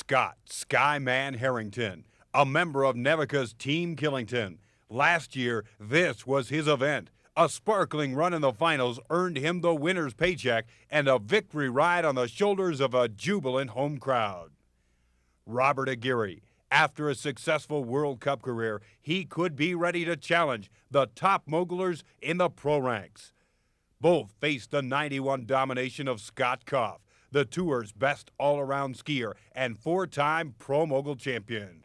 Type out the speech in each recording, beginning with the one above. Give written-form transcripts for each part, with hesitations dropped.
Scott Skyman Harrington, a member of Nevica's Team Killington. Last year, this was his event. A sparkling run in the finals earned him the winner's paycheck and a victory ride on the shoulders of a jubilant home crowd. Robert Aguirre, after a successful World Cup career, he could be ready to challenge the top mogulers in the pro ranks. Both faced the 91 domination of Scott Koff, the tour's best all-around skier and four-time Pro Mogul champion.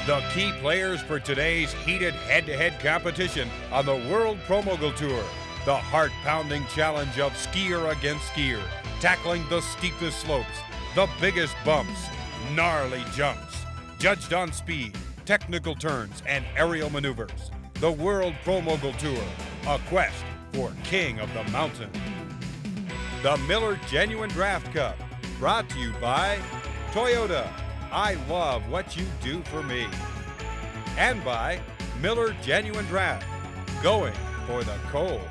The key players for today's heated head-to-head competition on the World Pro Mogul Tour. The heart-pounding challenge of skier against skier, tackling the steepest slopes, the biggest bumps, gnarly jumps, judged on speed, technical turns, and aerial maneuvers. The World Pro Mogul Tour, a quest for King of the Mountain. The Miller Genuine Draft Cup, brought to you by Toyota. I love what you do for me. And by Miller Genuine Draft, going for the cold.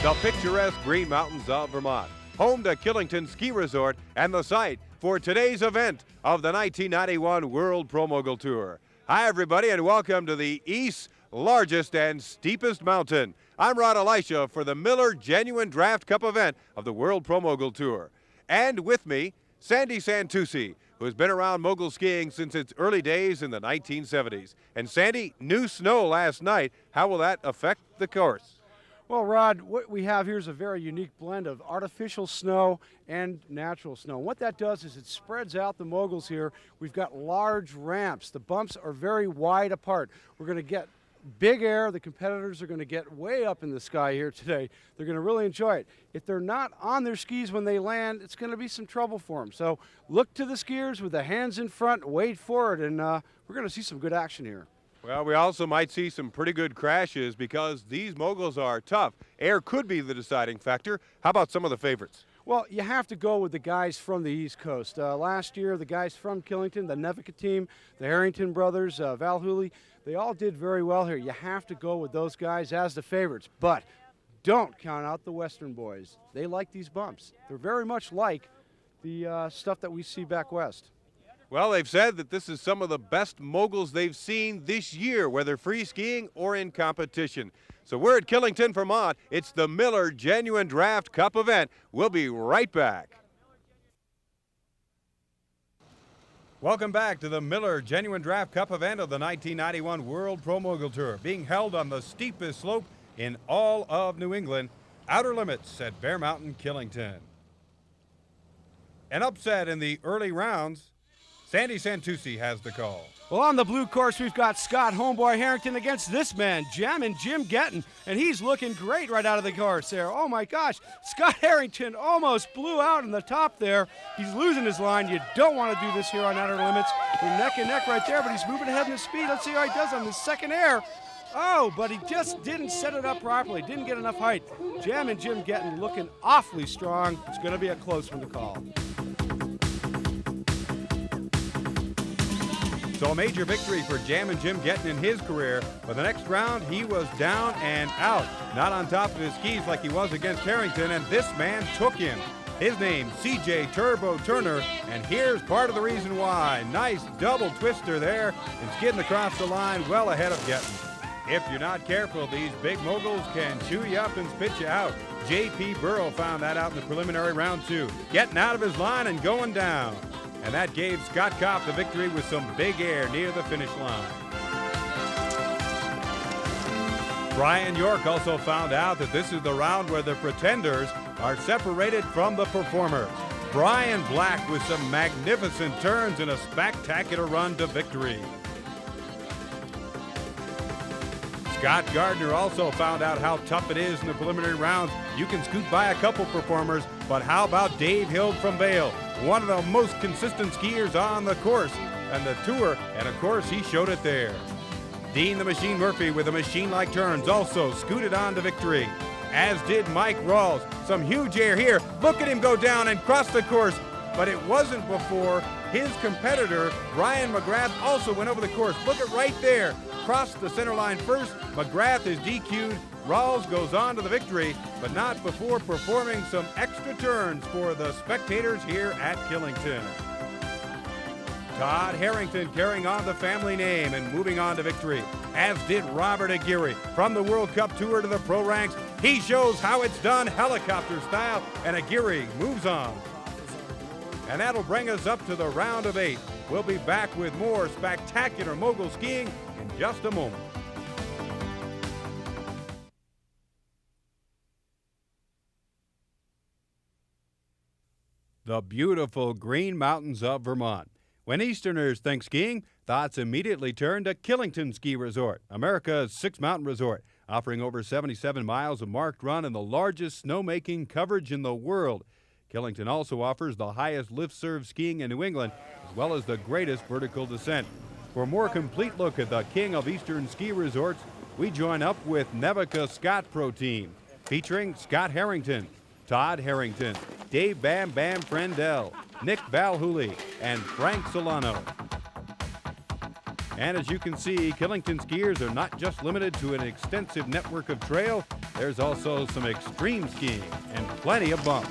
The picturesque Green Mountains of Vermont, home to Killington Ski Resort and the site for today's event of the 1991 World Pro Mogul Tour. Hi everybody and welcome to the East's largest and steepest mountain. I'm Rod Elisha for the Miller Genuine Draft Cup event of the World Pro Mogul Tour. And with me, Sandy Santucci, who has been around mogul skiing since its early days in the 1970s. And Sandy, new snow last night. How will that affect the course? Well, Rod, what we have here is a very unique blend of artificial snow and natural snow. And what that does is it spreads out the moguls here. We've got large ramps. The bumps are very wide apart. We're going to get big air. The competitors are going to get way up in the sky here today. They're going to really enjoy it. If they're not on their skis when they land, it's going to be some trouble for them. So look to the skiers with the hands in front, wait for it, and we're going to see some good action here. Well, we also might see some pretty good crashes because these moguls are tough. Air could be the deciding factor. How about some of the favorites? Well, you have to go with the guys from the East Coast. Last year, the guys from Killington, the Nevica team, the Harrington brothers, Val Hooley, they all did very well here. You have to go with those guys as the favorites. But don't count out the Western boys. They like these bumps. They're very much like the stuff that we see back west. Well, they've said that this is some of the best moguls they've seen this year, whether free skiing or in competition. So we're at Killington, Vermont. It's the Miller Genuine Draft Cup event. We'll be right back. Welcome back to the Miller Genuine Draft Cup event of the 1991 World Pro Mogul Tour, being held on the steepest slope in all of New England, Outer Limits at Bear Mountain, Killington. An upset in the early rounds. Sandy Santucci has the call. Well, on the blue course, we've got Scott Homeboy Harrington against this man, Jammin' Jim Gettin, and he's looking great right out of the course there. Oh, my gosh. Scott Harrington almost blew out in the top there. He's losing his line. You don't want to do this here on Outer Limits. They're neck and neck right there, but he's moving ahead in his speed. Let's see how he does on the second air. Oh, but he just didn't set it up properly. Didn't get enough height. Jammin' Jim Gettin looking awfully strong. It's going to be a close one to call. So a major victory for Jammin' Jim Gettin in his career, but the next round he was down and out. Not on top of his skis like he was against Harrington, and this man took him. His name's CJ Turbo Turner, and here's part of the reason why. Nice double twister there and skidding across the line well ahead of Gettin. If you're not careful, these big moguls can chew you up and spit you out. J.P. Burrow found that out in the preliminary round two, getting out of his line and going down. And that gave Scott Koff the victory with some big air near the finish line. Brian York also found out that this is the round where the pretenders are separated from the performers. Brian Black with some magnificent turns and a spectacular run to victory. Scott Gardner also found out how tough it is in the preliminary rounds. You can scoot by a couple performers, but how about Dave Hill from Vail? one of the most consistent skiers on the course and the tour, and of course he showed it there. Dean the Machine Murphy with the machine-like turns also scooted on to victory, as did Mike Rawls. Some huge air here. Look at him go down and cross the course, but it wasn't before his competitor, Brian McGrath, also went over the course. Look at right there. Crossed the center line first. McGrath is DQ'd. Rawls goes on to the victory, but not before performing some extra turns for the spectators here at Killington. Todd Harrington carrying on the family name and moving on to victory, as did Robert Aguirre. From the World Cup Tour to the pro ranks, he shows how it's done helicopter style, and Aguirre moves on. And that'll bring us up to the round of 8. We'll be back with more spectacular mogul skiing in just a moment. The beautiful Green Mountains of Vermont. When Easterners think skiing, thoughts immediately turn to Killington Ski Resort, America's sixth mountain resort, offering over 77 miles of marked run and the largest snowmaking coverage in the world. Killington also offers the highest lift-serve skiing in New England, as well as the greatest vertical descent. For a more complete look at the king of Eastern ski resorts, we join up with Nevica Scott Pro Team, featuring Scott Harrington, Todd Harrington, Dave Bam Bam Frendell, Nick Valhooley, and Frank Solano. And as you can see, Killington skiers are not just limited to an extensive network of trail, there's also some extreme skiing and plenty of bumps.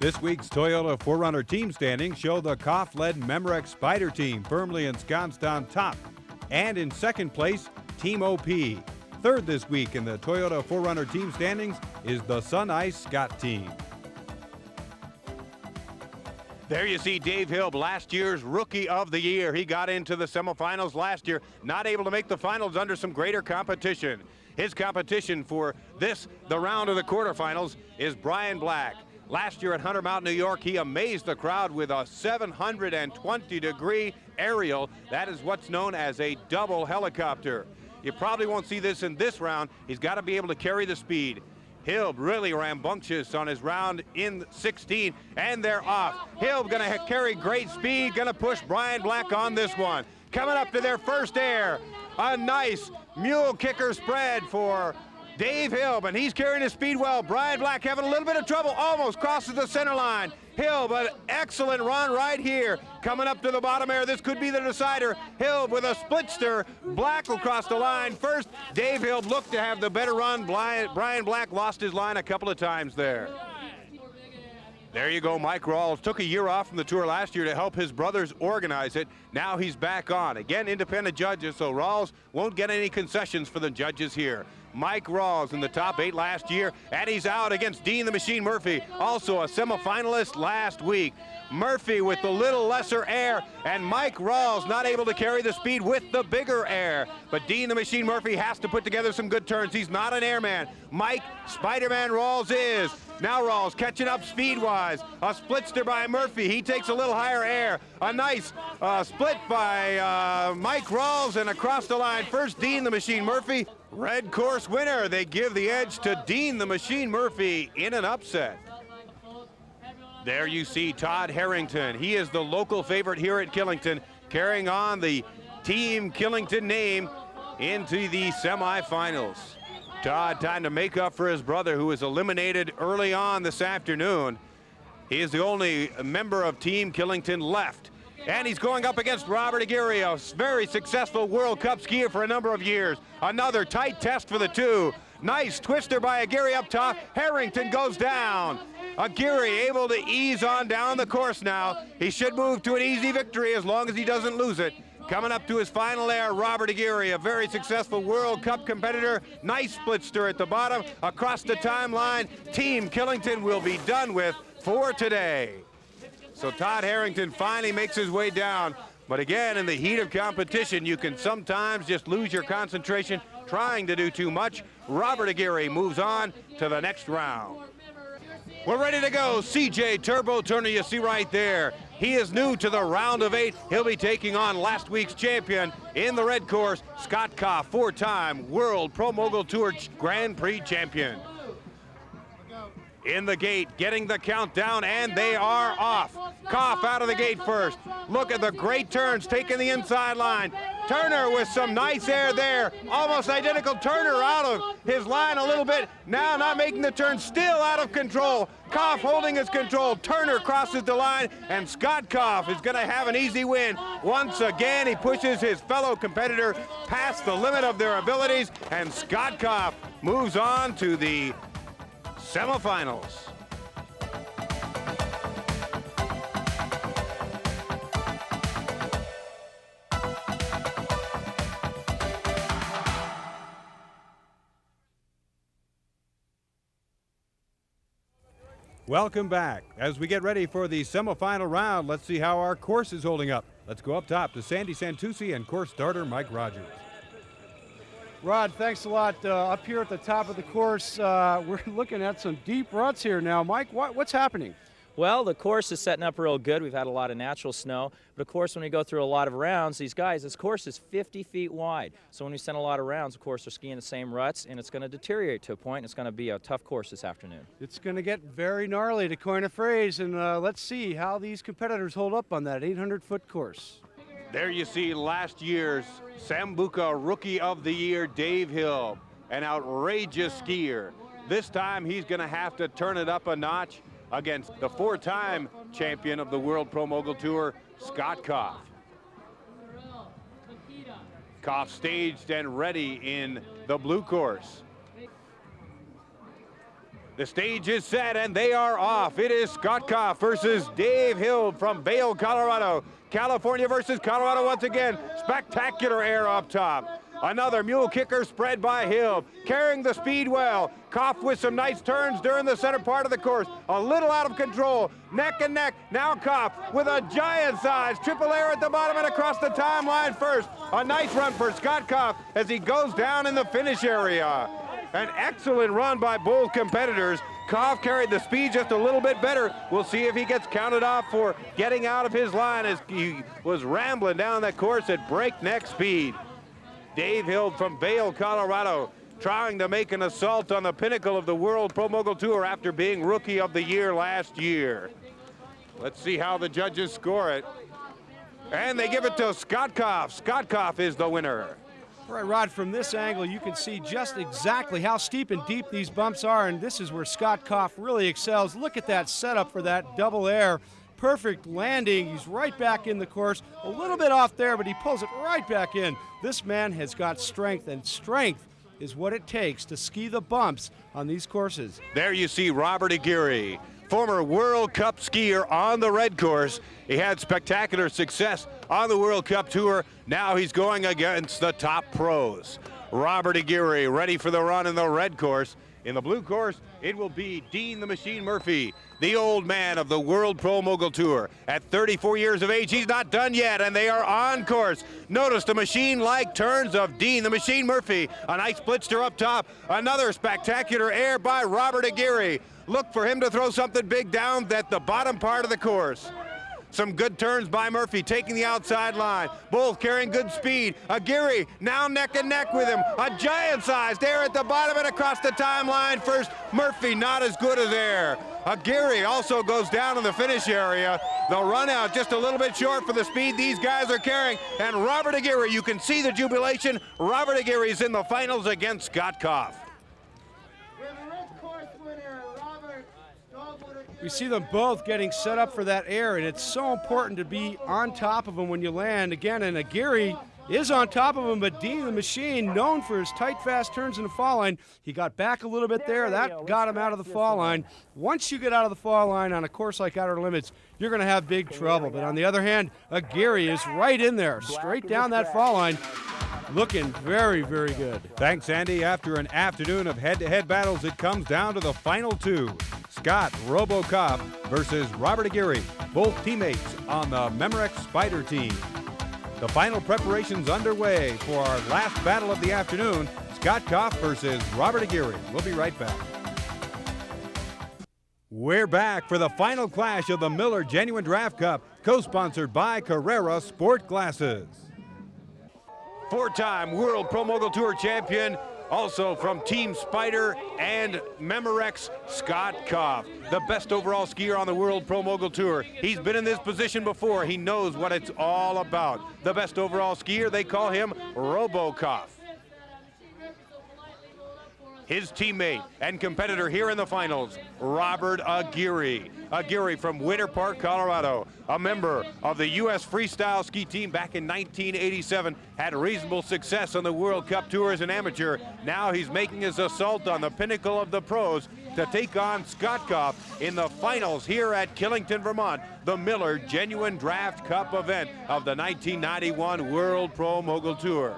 This week's Toyota 4Runner team standings show the Koff-led Memorex Spider team firmly ensconced on top. And in second place, Team OP. Third this week in the Toyota 4Runner team standings is the Sun Ice Scott team. There you see Dave Hill, last year's Rookie of the Year. He got into the semifinals last year, not able to make the finals under some greater competition. His competition for this, the round of the quarterfinals, is Brian Black. Last year at Hunter Mountain, New York, he amazed the crowd with a 720-degree aerial. That is what's known as a double helicopter. You probably won't see this in this round. He's got to be able to carry the speed. Hill really rambunctious on his round in 16, and they're off. Hill gonna carry great speed, gonna push Brian Black on this one. Coming up to their first air, a nice mule kicker spread for Dave Hill, and he's carrying his speed well. Brian Black having a little bit of trouble, almost crosses the center line. Hill, but excellent run right here. Coming up to the bottom air, this could be the decider. Hill with a splitster. Black will cross the line first. Dave Hill looked to have the better run. Brian Black lost his line a couple of times there. There you go, Mike Rawls took a year off from the tour last year to help his brothers organize it. Now he's back on. Again, independent judges, so Rawls won't get any concessions for the judges here. Mike Rawls in the top 8 last year, and he's out against Dean the Machine Murphy, also a semifinalist last week. Murphy with the little lesser air, and Mike Rawls not able to carry the speed with the bigger air. But Dean the Machine Murphy has to put together some good turns. He's not an airman. Mike Spider-Man Rawls is. Now Rawls catching up speed-wise. A splitster by Murphy. He takes a little higher air. A nice split by Mike Rawls, and across the line first Dean the Machine Murphy. Red course winner. They give the edge to Dean the Machine Murphy in an upset. There you see Todd Harrington. He is the local favorite here at Killington. carrying on the Team Killington name into the semifinals. Todd trying to make up for his brother, who was eliminated early on this afternoon. He is the only member of Team Killington left. And he's going up against Robert Aguirre, a very successful World Cup skier for a number of years. Another tight test for the two. Nice twister by Aguirre up top. Harrington goes down. Aguirre able to ease on down the course now. He should move to an easy victory as long as he doesn't lose it. Coming up to his final air, Robert Aguirre, a very successful World Cup competitor. Nice splitster at the bottom, across the timeline. Team Killington will be done with for today. So Todd Harrington finally makes his way down. But again, in the heat of competition, you can sometimes just lose your concentration trying to do too much. Robert Aguirre moves on to the next round. We're ready to go. CJ Turbo Turner, you see right there. He is new to the round of 8. He'll be taking on last week's champion in the red course, Scott Koff, four-time World Pro Mogul Tour Grand Prix champion. In the gate, getting the countdown, and they are off. Koff out of the gate first. Look at the great turns, taking the inside line. Turner with some nice air there. Almost identical. Turner out of his line a little bit. Now not making the turn, still out of control. Koff holding his control. Turner crosses the line, and Scott Koff is going to have an easy win. Once again, he pushes his fellow competitor past the limit of their abilities, and Scott Koff moves on to the semifinals. Welcome back. As we get ready for the semifinal round, let's see how our course is holding up. Let's go up top to Sandy Santucci and course starter Mike Rogers. Rod, thanks a lot. Up here at the top of the course, we're looking at some deep ruts here now. Mike, what's happening? Well, the course is setting up real good. We've had a lot of natural snow, but of course when we go through a lot of rounds, these guys, this course is 50 feet wide. So when we send a lot of rounds, of course, they're skiing the same ruts, and it's going to deteriorate to a point. It's going to be a tough course this afternoon. It's going to get very gnarly, to coin a phrase, and let's see how these competitors hold up on that 800-foot course. There you see last year's Sambuca Rookie of the Year, Dave Hill, an outrageous skier. This time he's going to have to turn it up a notch against the four-time champion of the World Pro Mogul Tour, Scott Koff. Koff staged and ready in the blue course. The stage is set and they are off. It is Scott Koff versus Dave Hill from Vail, Colorado. California versus Colorado once again. Spectacular air up top. Another mule kicker spread by Hill, carrying the speed well. Koff with some nice turns during the center part of the course. A little out of control, neck and neck. Now Koff with a giant size triple air at the bottom and across the timeline first. A nice run for Scott Koff as he goes down in the finish area. An excellent run by both competitors. Koff carried the speed just a little bit better. We'll see if he gets counted off for getting out of his line as he was rambling down that course at breakneck speed. Dave Hill from Vail, Colorado, trying to make an assault on the pinnacle of the World Pro Mogul Tour after being Rookie of the Year last year. Let's see how the judges score it. And they give it to Scott Koff. Scott Koff is the winner. All right, Rod, from this angle, you can see just exactly how steep and deep these bumps are, and this is where Scott Koff really excels. Look at that setup for that double air. Perfect landing. He's right back in the course. A little bit off there, but he pulls it right back in. This man has got strength, and strength is what it takes to ski the bumps on these courses. There you see Robert Aguirre, former World Cup skier on the red course. He had spectacular success on the World Cup Tour. Now he's going against the top pros. Robert Aguirre ready for the run in the red course. In the blue course, it will be Dean the Machine Murphy, the old man of the World Pro Mogul Tour. At 34 years of age, he's not done yet, and they are on course. Notice the machine-like turns of Dean the Machine Murphy. A nice blitzer up top. Another spectacular air by Robert Aguirre. Look for him to throw something big down at the bottom part of the course. Some good turns by Murphy, taking the outside line. Both carrying good speed. Aguirre now neck and neck with him. A giant size there at the bottom and across the timeline first. Murphy not as good as air. Aguirre also goes down in the finish area. The run out just a little bit short for the speed these guys are carrying. And Robert Aguirre, you can see the jubilation. Robert Aguirre is in the finals against Scott Koff. We see them both getting set up for that air, and it's so important to be on top of them when you land. Again, and Aguirre is on top of him, but Dean the Machine, known for his tight, fast turns in the fall line, he got back a little bit there. That got him out of the fall line. Once you get out of the fall line on a course like Outer Limits, you're going to have big trouble. But on the other hand, Aguirre is right in there, straight down that fall line, looking very, very good. Thanks, Andy. After an afternoon of head-to-head battles, it comes down to the final two. Scott RoboCop versus Robert Aguirre, both teammates on the Memorex Spider team. The final preparations underway for our last battle of the afternoon, Scott Koff versus Robert Aguirre. We'll be right back. We're back for the final clash of the Miller Genuine Draft Cup, co-sponsored by Carrera Sport Glasses. Four-time World Pro Mogul Tour champion, also from Team Spider and Memorex, Scott Koff, the best overall skier on the World Pro Mogul Tour. He's been in this position before. He knows what it's all about. The best overall skier, they call him RoboCop. His teammate and competitor here in the finals, Robert Aguirre. Aguirre from Winter Park, Colorado, a member of the U.S. freestyle ski team back in 1987, had reasonable success on the World Cup Tour as an amateur. Now he's making his assault on the pinnacle of the pros to take on Scott Koff in the finals here at Killington, Vermont, the Miller Genuine Draft Cup event of the 1991 World Pro Mogul Tour.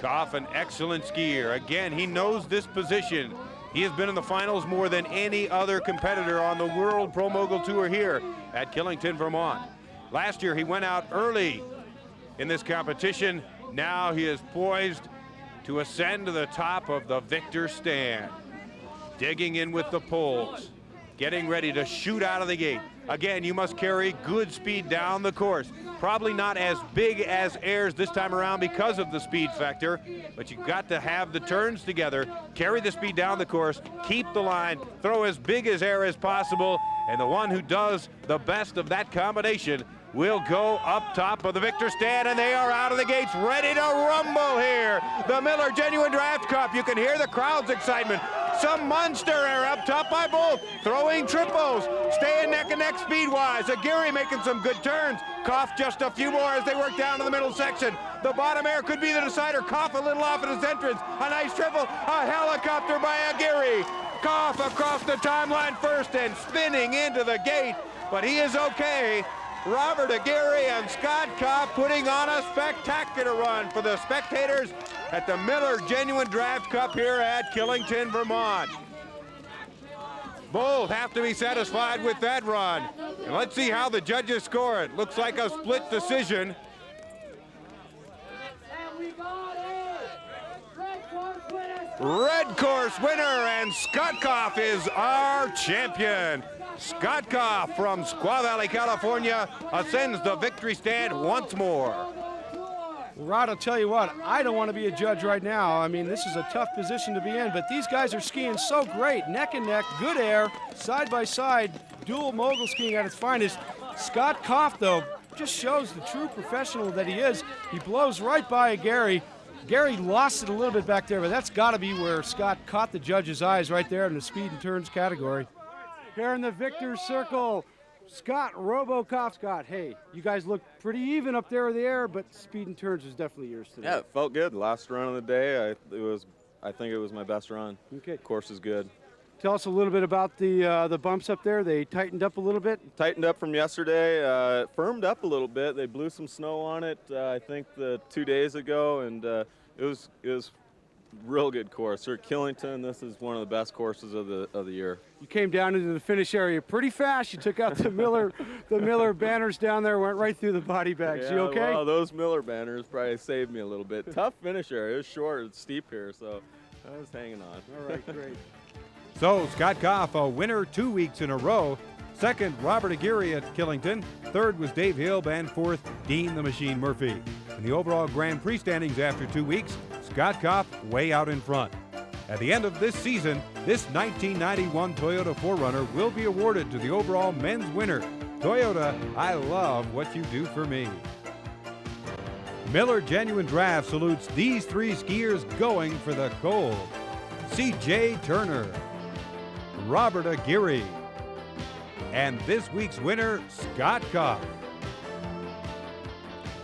Koff, an excellent skier. Again, he knows this position. He has been in the finals more than any other competitor on the World Pro Mogul Tour here at Killington, Vermont. Last year, he went out early in this competition. Now he is poised to ascend to the top of the victor stand. Digging in with the poles, getting ready to shoot out of the gate. Again, you must carry good speed down the course. Probably not as big as Ayers this time around because of the speed factor, but you've got to have the turns together, carry the speed down the course, keep the line, throw as big as air as possible, and the one who does the best of that combination will go up top of the victor stand, and they are out of the gates, ready to rumble here. The Miller Genuine Draft Cup, you can hear the crowd's excitement. Some monster air up top by both, throwing triples, staying neck and neck speed-wise. Aguirre making some good turns. Koff just a few more as they work down to the middle section. The bottom air could be the decider. Koff a little off at his entrance. A nice triple, a helicopter by Aguirre. Koff across the timeline first and spinning into the gate, but he is okay. Robert Aguirre and Scott Koff putting on a spectacular run for the spectators at the Miller Genuine Draft Cup here at Killington, Vermont. Both have to be satisfied with that run. And let's see how the judges score it. Looks like a split decision. Red course winner, and Scott Koff is our champion. Scott Koff from Squaw Valley, California, ascends the victory stand once more. Rod, I'll tell you what, I don't want to be a judge right now. I mean, this is a tough position to be in, but these guys are skiing so great, neck and neck, good air, side by side, dual mogul skiing at its finest. Scott Koff, though, just shows the true professional that he is. He blows right by Aguirre. Gary lost it a little bit back there, but that's got to be where Scott caught the judge's eyes right there in the speed and turns category. Here in the victor's circle, Scott RoboCop. Scott, hey, you guys look pretty even up there in the air, but speed and turns is definitely yours today. Yeah, it felt good. Last run of the day, I think it was my best run. Okay. Course is good. Tell us a little bit about the bumps up there. They tightened up a little bit. Tightened up from yesterday. Firmed up a little bit. They blew some snow on it. I think 2 days ago, and it was real good course. Here at Killington, this is one of the best courses of the year. You came down into the finish area pretty fast. You took out the Miller banners down there, went right through the body bags. Yeah, you okay? Well, those Miller banners probably saved me a little bit. Tough finish area. It was short, it's steep here, so I was hanging on. All right, great. So Scott Koff, a winner 2 weeks in a row. Second, Robert Aguirre at Killington. Third was Dave Hill, and fourth, Dean the Machine Murphy. In the overall Grand Prix standings after 2 weeks, Scott Koff way out in front. At the end of this season, this 1991 Toyota 4Runner will be awarded to the overall men's winner. Toyota, I love what you do for me. Miller Genuine Draft salutes these 3 skiers going for the cold. C.J. Turner, Robert Aguirre, and this week's winner, Scott Koff.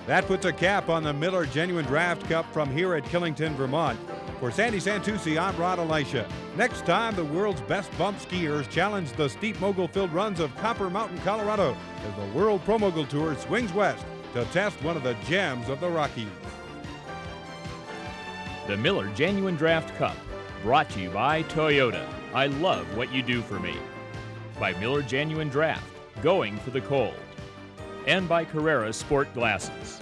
That puts a cap on the Miller Genuine Draft Cup from here at Killington, Vermont. For Sandy Santucci, I'm Rod Elisha. Next time, the world's best bump skiers challenge the steep mogul-filled runs of Copper Mountain, Colorado, as the World Pro Mogul Tour swings west to test one of the gems of the Rockies. The Miller Genuine Draft Cup, brought to you by Toyota. I love what you do for me. By Miller Genuine Draft, going for the cold. And by Carrera Sport Glasses.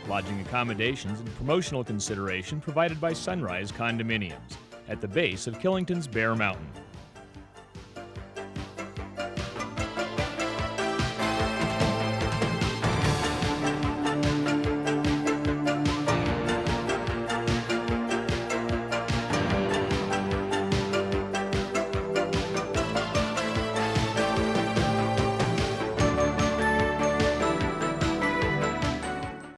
Lodging accommodations and promotional consideration provided by Sunrise Condominiums at the base of Killington's Bear Mountain.